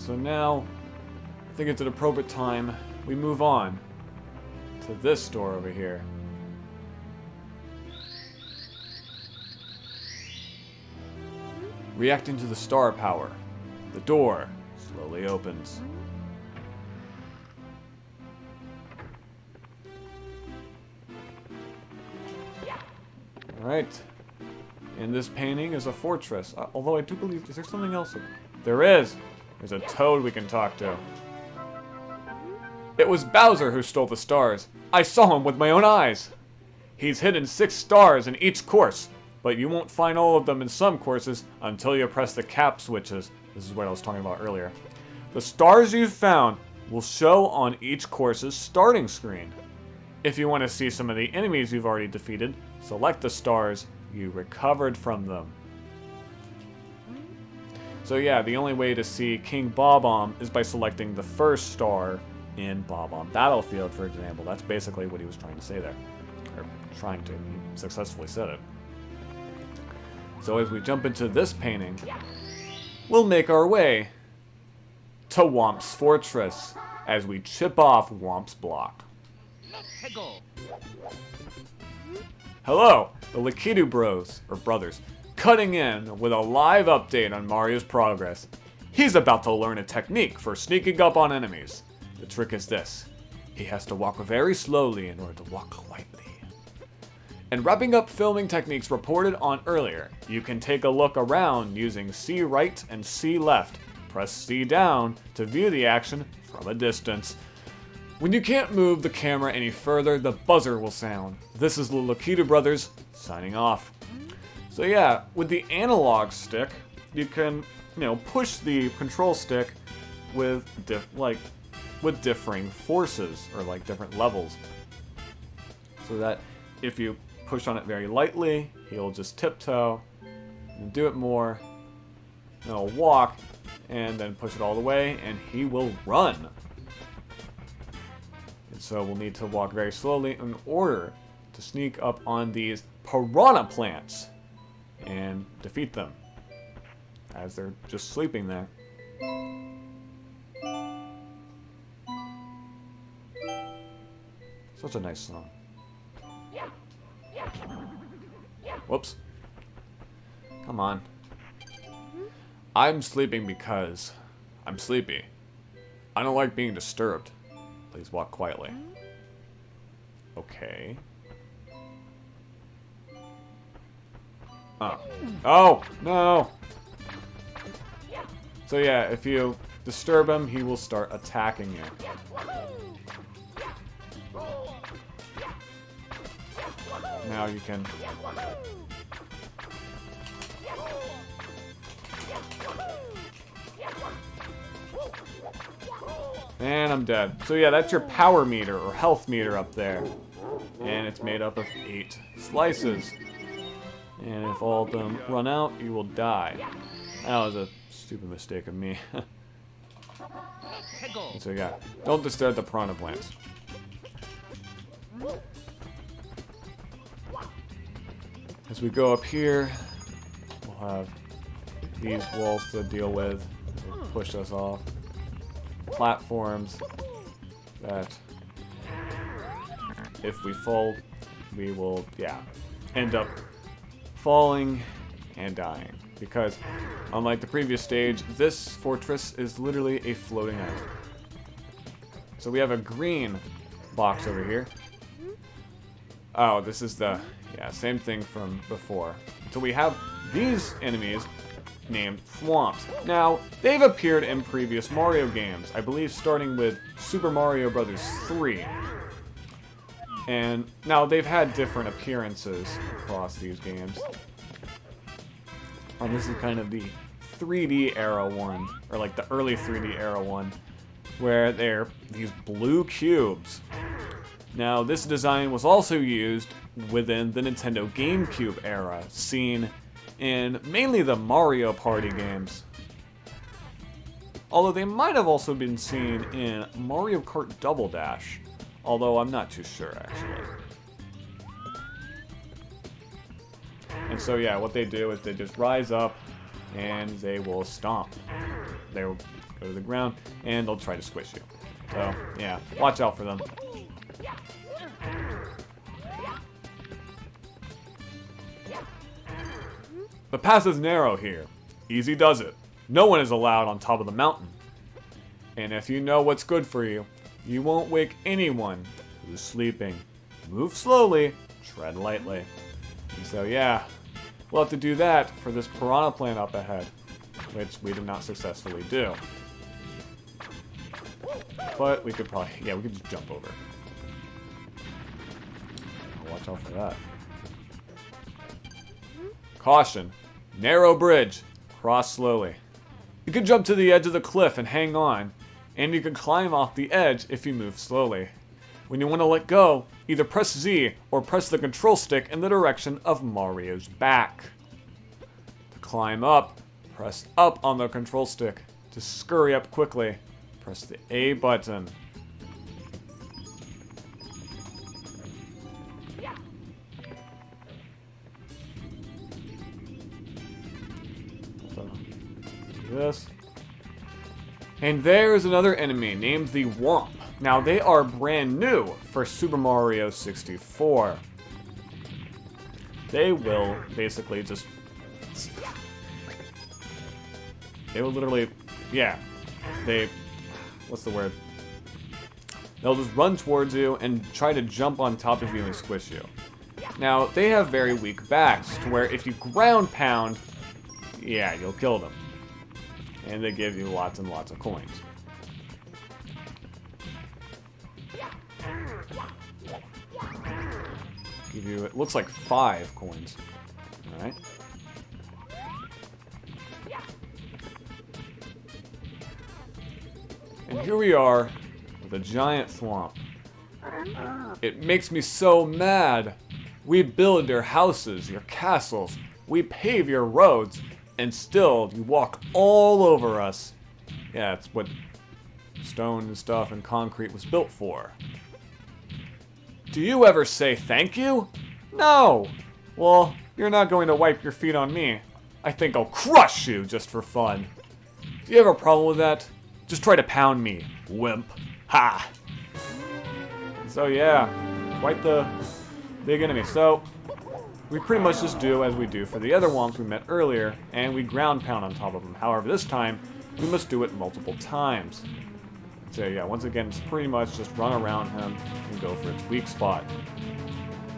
So now, I think it's an appropriate time we move on to this door over here. Reacting to the star power, the door slowly opens. Alright. In this painting is a fortress. Although I do believe, is there something else? There is! There's a toad we can talk to. It was Bowser who stole the stars. I saw him with my own eyes. He's hidden 6 stars in each course, but you won't find all of them in some courses until you press the cap switches. This is what I was talking about earlier. The stars you've found will show on each course's starting screen. If you want to see some of the enemies you've already defeated, select the stars you recovered from them. So yeah, the only way to see King Bob-omb is by selecting the first star in Bob-omb Battlefield, for example. That's basically what he was trying to say there. Or trying to, he successfully said it. So as we jump into this painting, we'll make our way to Whomp's fortress as we chip off Whomp's block. Hello, the Lakitu Bros, or brothers, cutting in with a live update on Mario's progress. He's about to learn a technique for sneaking up on enemies. The trick is this: he has to walk very slowly in order to walk quietly. And wrapping up filming techniques reported on earlier, you can take a look around using C right and C left. Press C down to view the action from a distance. When you can't move the camera any further, the buzzer will sound. This is the Lakitu Brothers signing off. So yeah, with the analog stick, you can, push the control stick with differing forces, or like different levels. So that if you push on it very lightly, he'll just tiptoe, and do it more, and he'll walk, and then push it all the way, and he will run. And so we'll need to walk very slowly in order to sneak up on these piranha plants and defeat them as they're just sleeping there. Such a nice song. Whoops. Come on. I'm sleeping because I'm sleepy. I don't like being disturbed. Please walk quietly. Okay. Oh, no! So yeah, if you disturb him, he will start attacking you. Now you can... And I'm dead. So yeah, that's your power meter, or health meter up there. And it's made up of 8 slices. And if all of them run out, you will die. That was a stupid mistake of me. And so yeah, don't disturb the piranha plants. As we go up here, we'll have these walls to deal with. They'll push us off. Platforms that, if we fall, we will, end up falling and dying. Because, unlike the previous stage, this fortress is literally a floating island. So we have a green box over here. Oh, this is the, same thing from before. So we have these enemies named Whomps. Now, they've appeared in previous Mario games, I believe starting with Super Mario Bros. 3. And now they've had different appearances across these games. This is kind of the 3D era one, or like the early 3D era one, where they're these blue cubes. Now, this design was also used within the Nintendo GameCube era, seen in mainly the Mario Party games. Although they might have also been seen in Mario Kart Double Dash, although I'm not too sure, actually. And so yeah, what they do is they just rise up and they will stomp. they'll go to the ground, and they'll try to squish you. So, yeah, watch out for them. The path is narrow here. Easy does it. No one is allowed on top of the mountain. And if you know what's good for you, you won't wake anyone who's sleeping. Move slowly, tread lightly. And so yeah, we'll have to do that for this piranha plant up ahead, which we did not successfully do. But we could probably, yeah, we could just jump over. Watch out for that. Caution. Narrow bridge. Cross slowly. You can jump to the edge of the cliff and hang on, and you can climb off the edge if you move slowly. When you want to let go, either press Z or press the control stick in the direction of Mario's back. To climb up, press up on the control stick. To scurry up quickly, press the A button. This. And there's another enemy named the Whomp. Now they are brand new for Super Mario 64. They will basically just... They will literally... Yeah. They... What's the word? They'll just run towards you and try to jump on top of you and squish you. Now, they have very weak backs, to where if you ground pound, yeah, you'll kill them. And they give you lots and lots of coins. Give you, it looks like 5 coins. Alright. And here we are with a giant swamp. It makes me so mad. We build your houses, your castles, we pave your roads, and still, you walk all over us. Yeah, it's what stone and stuff and concrete was built for. Do you ever say thank you? No! Well, you're not going to wipe your feet on me. I think I'll crush you just for fun. Do you have a problem with that? Just try to pound me, wimp. Ha! So yeah, quite the big enemy. So, we pretty much just do as we do for the other Whomps we met earlier, and we ground pound on top of them. However, this time, we must do it multiple times. So yeah, once again, it's pretty much just run around him and go for its weak spot.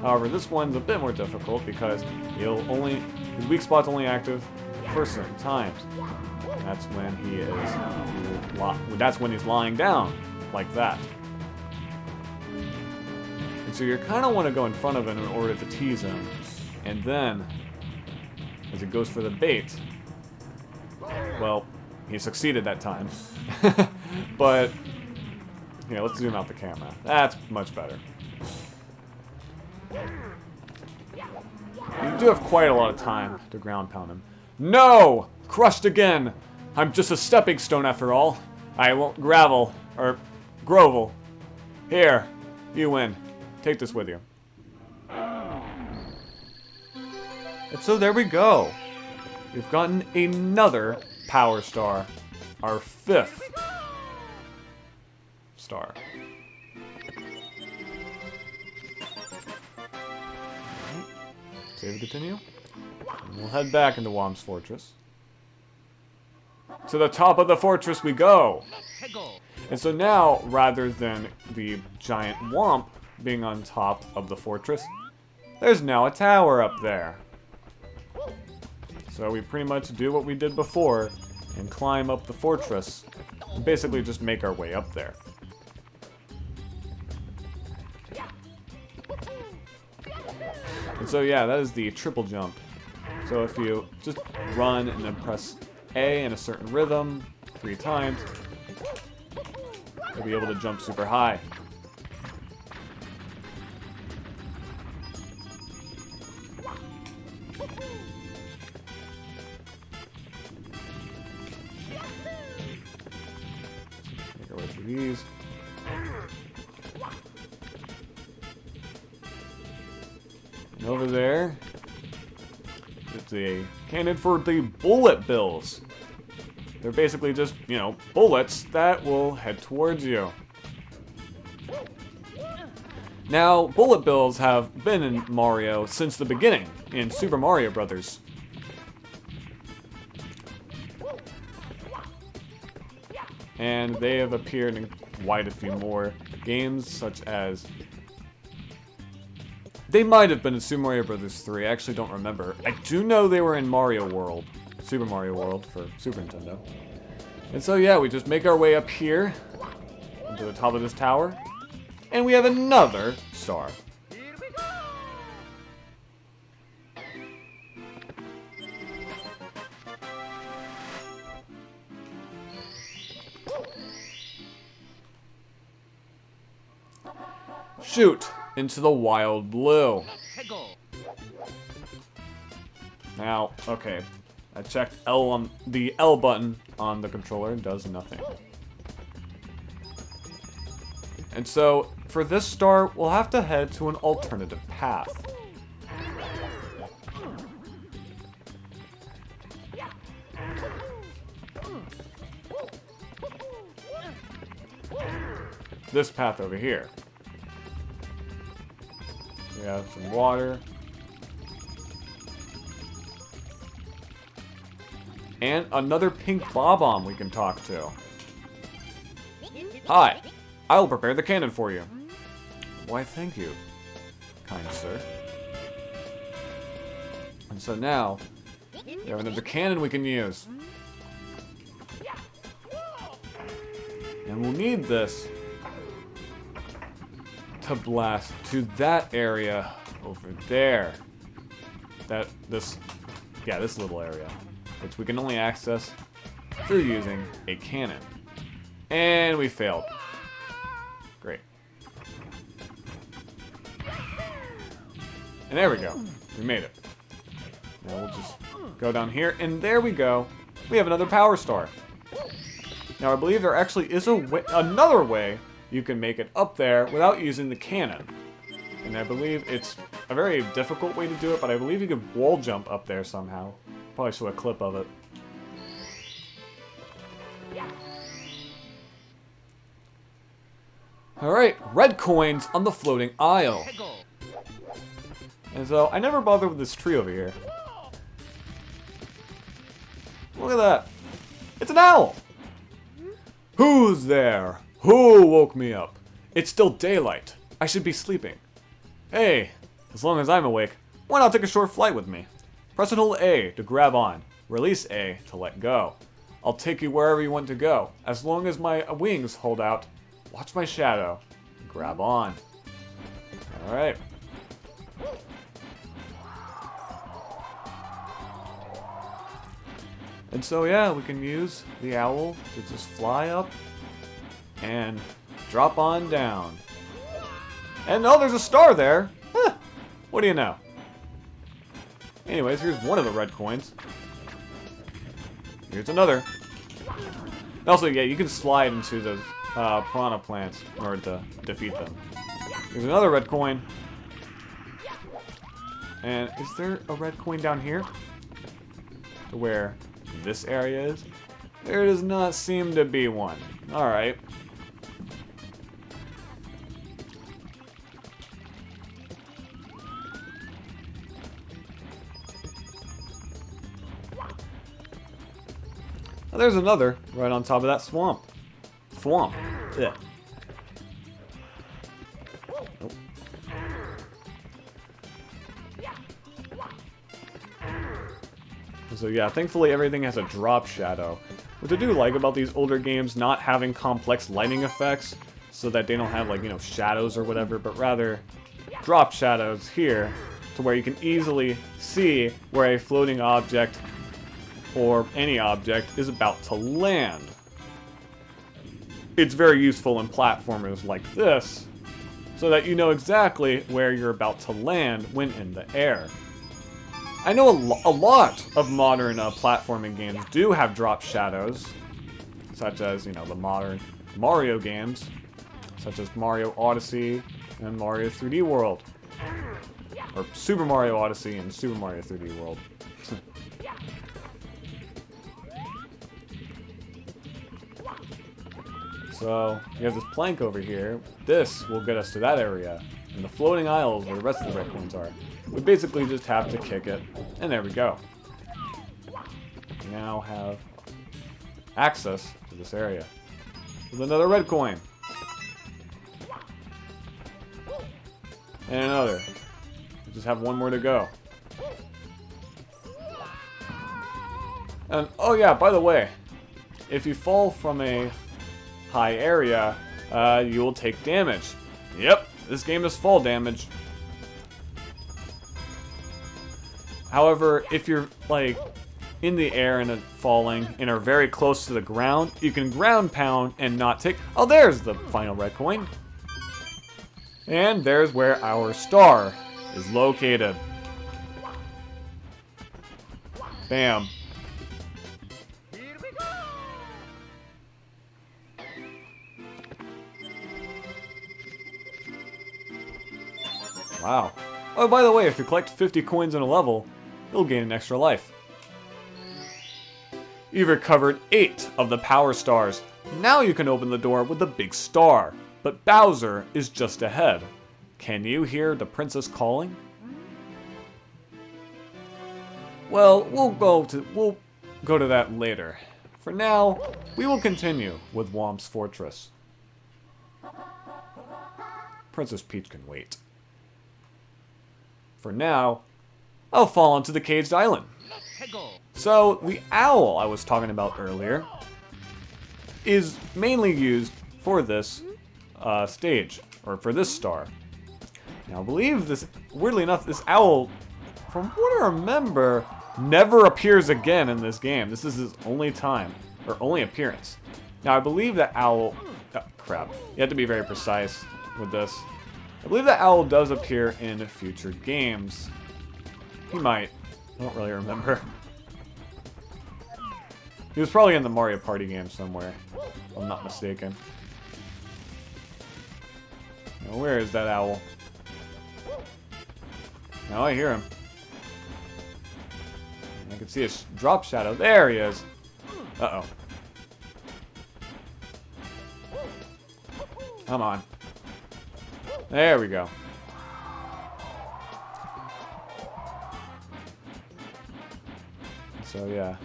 However, this one's a bit more difficult because his weak spot's only active for certain times. That's when he's lying down, like that. And so you kind of want to go in front of him in order to tease him. And then, as it goes for the bait, well, he succeeded that time. But, yeah, let's zoom out the camera. That's much better. You do have quite a lot of time to ground pound him. No! Crushed again! I'm just a stepping stone after all. I won't grovel. Here, you win. Take this with you. And so there we go. We've gotten another Power Star. Our 5th star. Save and continue. And we'll head back into Whomp's fortress. To the top of the fortress we go! And so now, rather than the giant Whomp being on top of the fortress, there's now a tower up there. So we pretty much do what we did before and climb up the fortress and basically just make our way up there. And so yeah, that is the triple jump. So if you just run and then press A in a certain rhythm 3 times, you'll be able to jump super high. Make our way through these. And over there, it's a cannon for the bullet bills. They're basically just, you know, bullets that will head towards you. Now, bullet bills have been in Mario since the beginning, in Super Mario Bros. And they have appeared in quite a few more games, such as... They might have been in Super Mario Bros. 3, I actually don't remember. I do know they were in Mario World, Super Mario World for Super Nintendo. And so yeah, we just make our way up here, to the top of this tower, and we have another star. Shoot into the wild blue. Now, okay, I checked L on the L button on the controller and does nothing. And so, for this star, we'll have to head to an alternative path. This path over here. We have some water. And another pink Bob-omb we can talk to. Hi, I will prepare the cannon for you. Why, thank you, kind sir. And so now, we have another cannon we can use. And we'll need this to blast to that area over there. This little area, which we can only access through using a cannon. And we failed. Great. And there we go. We made it. Now we'll just go down here, and there we go. We have another power star. Now I believe there actually is another way you can make it up there without using the cannon. And I believe it's a very difficult way to do it, but I believe you can wall jump up there somehow. Probably show a clip of it. Alright, red coins on the floating isle. And so, I never bothered with this tree over here. Look at that. It's an owl! Who's there? Who woke me up? It's still daylight. I should be sleeping. Hey, as long as I'm awake, why not take a short flight with me? Press and hold A to grab on. Release A to let go. I'll take you wherever you want to go. As long as my wings hold out, watch my shadow. Grab on. Alright. And so yeah, we can use the owl to just fly up and drop on down. And oh, there's a star there! Huh. What do you know? Anyways, here's one of the red coins. Here's another. Also, yeah, you can slide into those piranha plants in order to defeat them. There's another red coin. And is there a red coin down here? To where this area is? There does not seem to be one. Alright. Oh, there's another right on top of that swamp. Thwomp. Yeah. Nope. So yeah, thankfully everything has a drop shadow. Which I do like about these older games not having complex lighting effects, so that they don't have, like, you know, shadows or whatever, but rather drop shadows here to where you can easily see where a floating object or any object is about to land. It's very useful in platformers like this, so that you know exactly where you're about to land when in the air. I know a lot of modern platforming games do have drop shadows, such as, you know, the modern Mario games, such as Mario Odyssey and Mario 3D World. Or Super Mario Odyssey and Super Mario 3D World. So, we have this plank over here. This will get us to that area. And the floating aisles where the rest of the red coins are. We basically just have to kick it. And there we go. We now have access to this area. With another red coin. And another. We just have one more to go. And, oh yeah, by the way, if you fall from a high area, you will take damage. Yep, this game is fall damage. However, if you're, like, in the air and falling and are very close to the ground, you can ground pound and not take... Oh, there's the final red coin. And there's where our star is located. Bam. Wow. Oh, by the way, if you collect 50 coins in a level, you'll gain an extra life. You've recovered 8 of the power stars. Now you can open the door with the big star. But Bowser is just ahead. Can you hear the princess calling? Well, we'll go to that later. For now, we will continue with Whomp's fortress. Princess Peach can wait. For now, I'll fall onto the caged island. So, the owl I was talking about earlier is mainly used for this stage, or for this star. Now, I believe this, weirdly enough, this owl, from what I remember, never appears again in this game. This is his only time, or only appearance. Now, I believe that owl, oh, crap, you have to be very precise with this. I believe that owl does appear in future games. He might. I don't really remember. He was probably in the Mario Party game somewhere, if I'm not mistaken. Now, where is that owl? Now I hear him. I can see his drop shadow. There he is. Uh-oh. Come on. There we go. So yeah,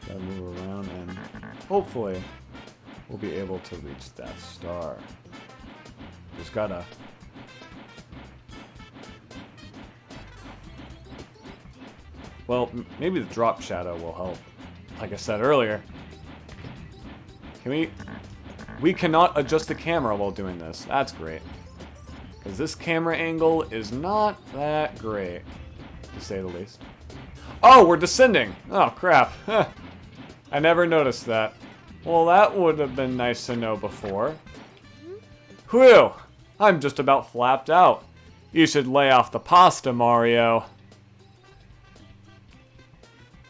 gotta move around and hopefully we'll be able to reach that star. Just gotta... Well, maybe the drop shadow will help. Like I said earlier. Can we cannot adjust the camera while doing this. That's great. Because this camera angle is not that great, to say the least. Oh, we're descending! Oh, crap. I never noticed that. Well, that would have been nice to know before. Whew! I'm just about flapped out. You should lay off the pasta, Mario.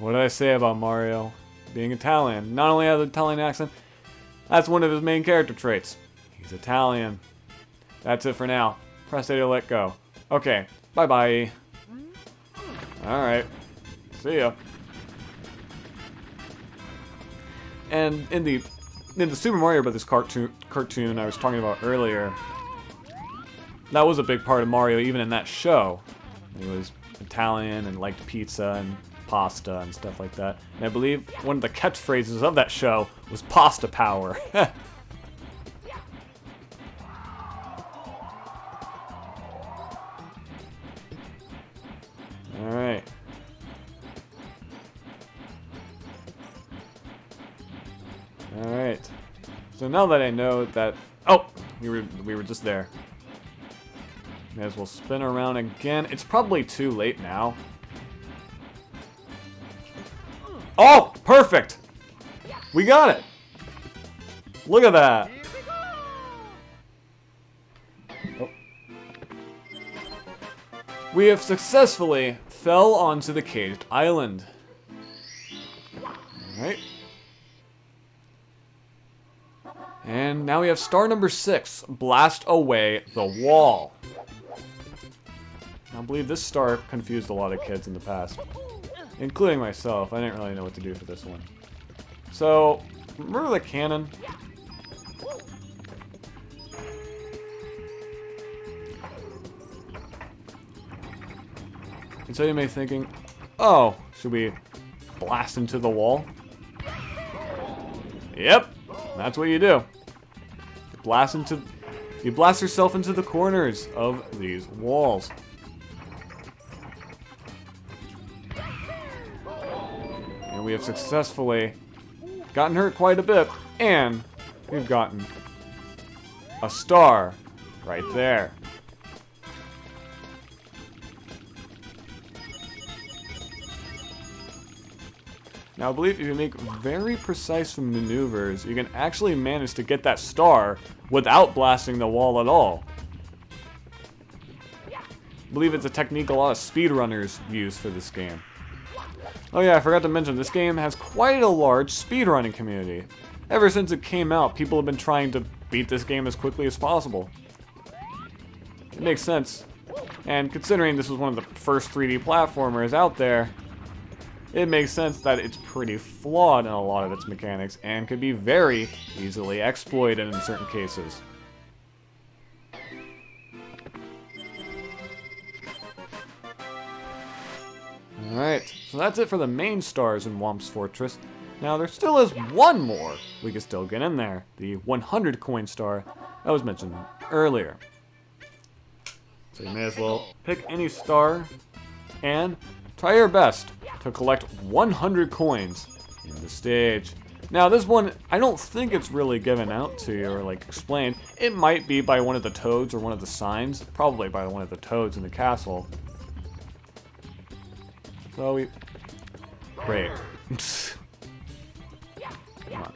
What did I say about Mario being Italian? Not only has an Italian accent, that's one of his main character traits. He's Italian. That's it for now. Press A to let go. Okay, bye-bye. Alright. See ya. And in the Super Mario Bros. cartoon I was talking about earlier, that was a big part of Mario even in that show. He was Italian and liked pizza and pasta and stuff like that. And I believe one of the catchphrases of that show was pasta power. Alright. Alright. So now that I know that... Oh! We were just there. May as well spin around again. It's probably too late now. Oh! Perfect! We got it! Look at that! Oh. We have successfully fell onto the caged island. Alright. And now we have star number 6, blast away the wall. I believe this star confused a lot of kids in the past, including myself. I didn't really know what to do for this one. So, remember the cannon? And so you may be thinking, oh, should we blast into the wall? Yep, that's what you do. You blast yourself into the corners of these walls. And we have successfully gotten hurt quite a bit, and we've gotten a star right there. Now, I believe if you make very precise maneuvers, you can actually manage to get that star without blasting the wall at all. I believe it's a technique a lot of speedrunners use for this game. Oh yeah, I forgot to mention, this game has quite a large speedrunning community. Ever since it came out, people have been trying to beat this game as quickly as possible. It makes sense. And considering this was one of the first 3D platformers out there, it makes sense that it's pretty flawed in a lot of its mechanics and could be very easily exploited in certain cases. Alright, so that's it for the main stars in Whomp's Fortress. Now there still is one more we can still get in there, the 100 coin star that was mentioned earlier. So you may as well pick any star and try your best to collect 100 coins in the stage. Now this one, I don't think it's really given out to you or like explained. It might be by one of the toads or one of the signs, probably by one of the toads in the castle. So we... Great. Come on.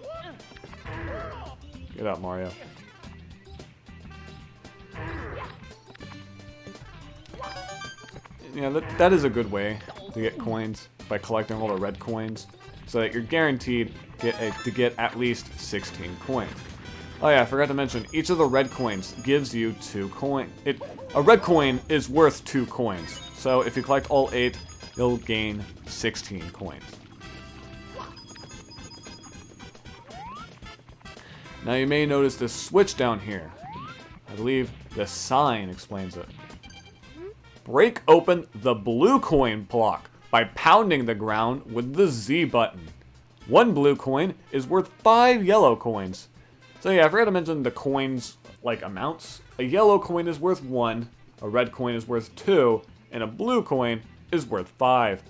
Get out, Mario. Yeah, that is a good way to get coins, by collecting all the red coins, so that you're guaranteed to get at least 16 coins. Oh yeah, I forgot to mention, each of the red coins gives you 2 coins. A red coin is worth 2 coins, so if you collect all 8, you'll gain 16 coins. Now you may notice this switch down here. I believe the sign explains it. Break open the blue coin block by pounding the ground with the Z button. 1 blue coin is worth 5 yellow coins. So yeah, I forgot to mention the coins, like amounts. A yellow coin is worth 1, a red coin is worth 2, and a blue coin is worth 5.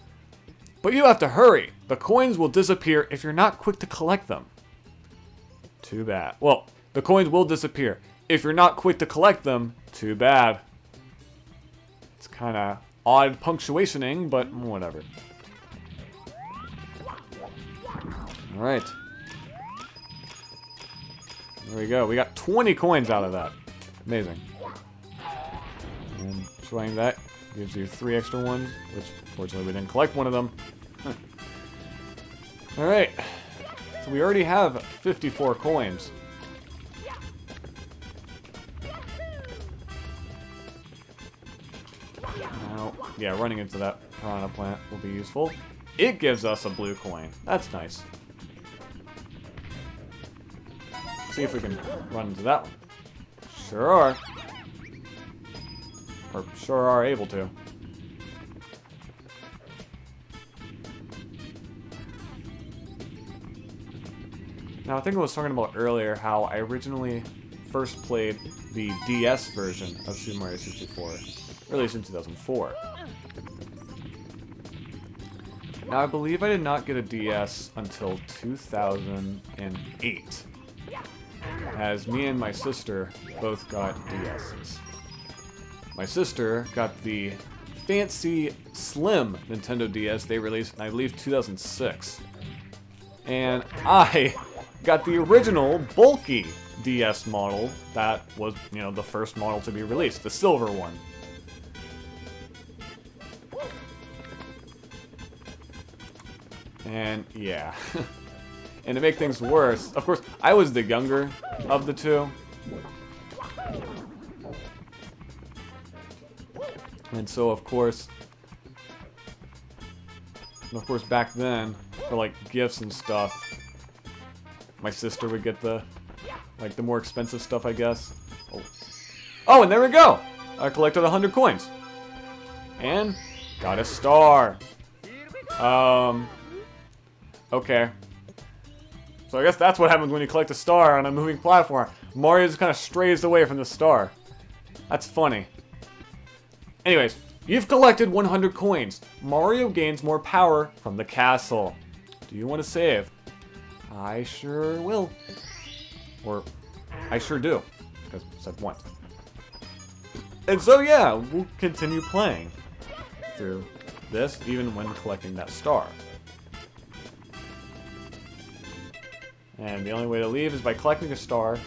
But you have to hurry. The coins will disappear if you're not quick to collect them. Too bad. Well, the coins will disappear. If you're not quick to collect them, too bad. It's kind of odd punctuationing, but whatever. Alright. There we go. We got 20 coins out of that. Amazing. And showing that gives you 3 extra ones, which fortunately we didn't collect one of them. Alright. So we already have 54 coins. Now, yeah, running into that piranha plant will be useful. It gives us a blue coin. That's nice. See if we can run into that one. Sure are. Or sure are able to. Now, I think I was talking about earlier how I originally first played the DS version of Super Mario 64, released in 2004. Now, I believe I did not get a DS until 2008, as me and my sister both got DSs. My sister got the fancy, slim Nintendo DS they released in, I believe, 2006. And I got the original, bulky DS model that was, you know, the first model to be released, the silver one. And, yeah. And to make things worse, of course, I was the younger of the two. And so, of course, back then, for, like, gifts and stuff, my sister would get the more expensive stuff, I guess. Oh, and there we go! I collected 100 coins. And Got a star. Okay. So I guess that's what happens when you collect a star on a moving platform. Mario just kind of strays away from the star. That's funny. Anyways, you've collected 100 coins. Mario gains more power from the castle. Do you want to save? I sure will. Or, I sure do. Because I said once. And so yeah, we'll continue playing through this, even when collecting that star. And the only way to leave is by collecting a star,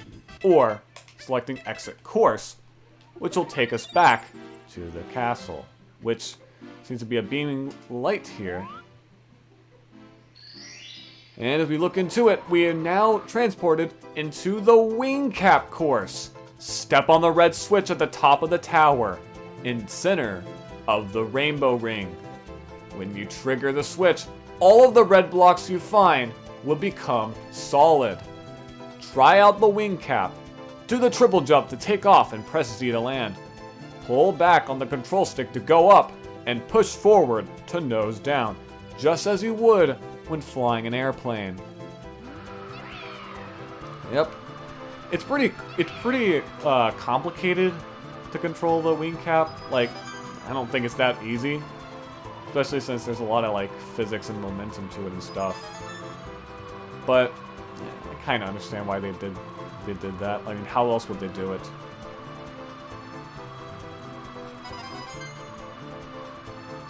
or selecting exit course, which will take us back to the castle, which seems to be a beaming light here. And as we look into it, we are now transported into the wing cap course. Step on the red switch at the top of the tower, in center of the rainbow ring. When you trigger the switch, all of the red blocks you find will become solid. Try out the wing cap. Do the triple jump to take off and press Z to land. Pull back on the control stick to go up and push forward to nose down, just as you would when flying an airplane. Yep. It's pretty complicated to control the wing cap. Like, I don't think it's that easy, especially since there's a lot of like physics and momentum to it and stuff. But yeah, I kind of understand why they did that. I mean, how else would they do it?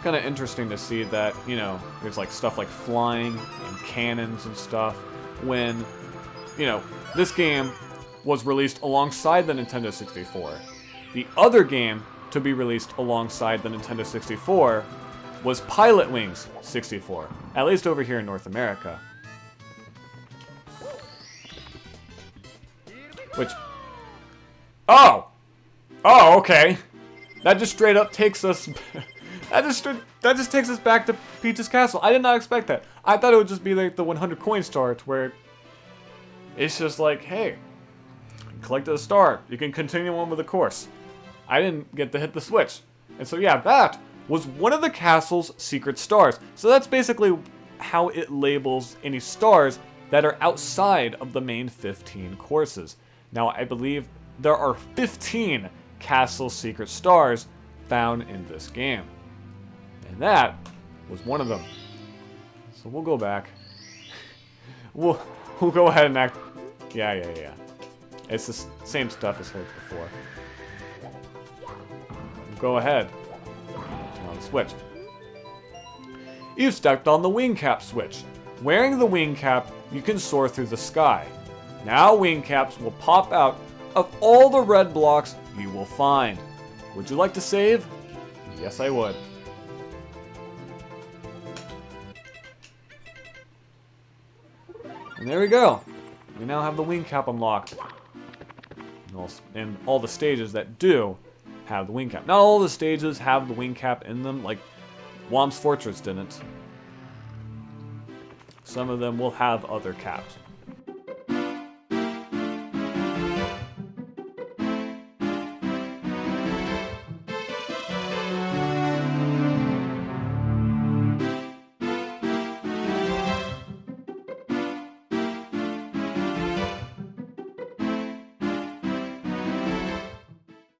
Kind of interesting to see that, you know, there's like stuff like flying and cannons and stuff when, you know, this game was released alongside the Nintendo 64. The other game to be released alongside the Nintendo 64 was Pilot Wings 64, at least over here in North America. Which, oh, okay. That just straight up takes us, that just takes us back to Peach's Castle. I did not expect that. I thought it would just be like the 100 coin star, where it's just like, hey, collected a star, you can continue on with the course. I didn't get to hit the switch. And so yeah, that was one of the castle's secret stars. So that's basically how it labels any stars that are outside of the main 15 courses. Now, I believe there are 15 castle secret stars found in this game. And that was one of them. So we'll go back. We'll go ahead and act... Yeah. It's the same stuff as heard before. Go ahead. Turn on the switch. You've stepped on the wing cap switch. Wearing the wing cap, you can soar through the sky. Now wing caps will pop out of all the red blocks you will find. Would you like to save? Yes, I would. And there we go. We now have the wing cap unlocked. And all the stages that do have the wing cap. Not all the stages have the wing cap in them, like Whomp's Fortress didn't. Some of them will have other caps.